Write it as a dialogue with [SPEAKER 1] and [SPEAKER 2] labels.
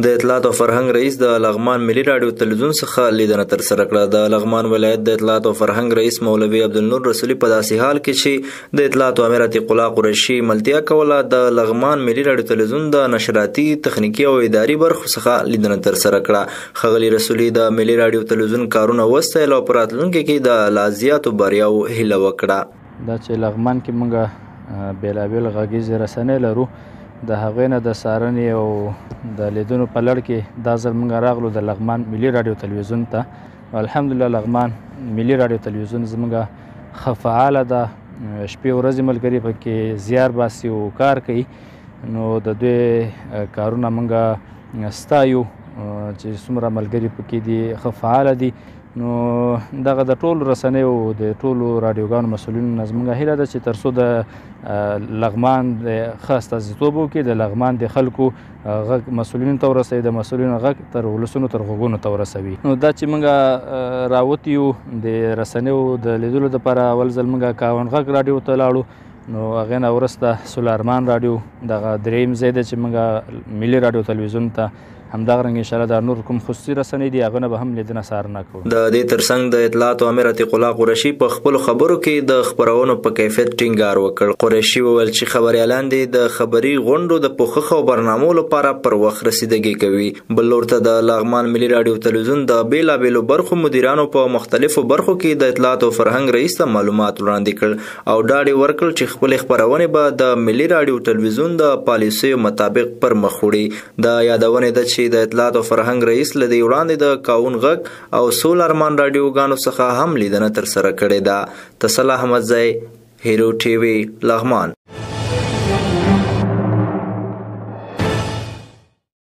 [SPEAKER 1] د اطلاعات او فرهنګ رئیس د لغمان ملي راډیو تلویزیون څخه لیدنه ترسره کړه. د لغمان ولایت د اطلاعات او فرهنګ رئیس مولوي عبدالنور رسولي په داسې حال کې چې د اطلاعات امیر عتیق الله قریشي ملتیا کوله د لغمان ملي راډیو تلویزیون د نشراتي تخنیکی او اداري برخو څخه لیدنه ترسره کړه. ښاغلي رسولي د ملي راډیو تلویزیون کارونه وستایل او په راتلونکي کې د لا زیاتو بریاو هیله وکړه.
[SPEAKER 2] دا چې لغمان کې موږ بیلابیل غږیزې رسنۍ لرو، د هغې نه د څارنې او د لیدنو په لړ کې دا ځل موږ راغلو د لغمان ملي راډیو تلویزیون ته. الحمدلله لغمان ملي راډیو تلویزیون زموږ ښه فعاله ده، شپې ورځې ملګري پکې زیار باسي او کار کوي. نو د دوی کارونه موږ ستایو چې څومره ملګري پکې دي ښه فعاله دي. نو دغه د ټولو رسنیو د ټولو راډیوګانو مسؤلینو نه زموږ هیله ده چې تر څو د لغمان د ښه استازیتوب وکړي، د لغمان د خلکو غږ مسؤلینو ته ورسوي، د مسؤلینو غږ تر ولسونو تر غوږونو ته ورسوي. نو دا چې موږ راوتي یو د رسنیو د لیدلو دپاره، اول ځل موږ کاون غږ راډیو ته لاړو، نو هغې نه وروسته سولارمان راډیو دغه درېیم ځای دی چې موږ ملي راډیو تلویزیون ته همدغرنګه انشاءالله دا نور کوم خصوصي رسنۍ دي هغه نه به هم لیدنه څارنه کوو.
[SPEAKER 1] د دې ترڅنګ د اطلاعات امیر عتیق الله قریشي په خپلو خبرو کې د خپرونو په کیفیت ټینګار وکړ. قریشي وویل چې خبریالان دي د خبري غونډو د پوښښ او برنامو لپاره پر وخت رسیدګي کوي. بل لور ته د لغمان ملي راډیو تلویزیون د بیلابیلو برخو مدیرانو په مختلفو برخو کې د اطلاعات او فرهنګ رئیس ته معلومات وړاندې کړ او ډاډ ورکړ چې خپلې خپرونې به د ملي راډیو تلویزیون د پالیسیو مطابق پر مخ وړي. د یادونې ده چې د اطلاعات او فرهنګ رئیس له دې وړاندې د کاون غږ او سولارمان راډیوګانو څخه هم لیدنه ترسره کړې ده. تسلا احمدزی، هیرو ټي وي، لغمان.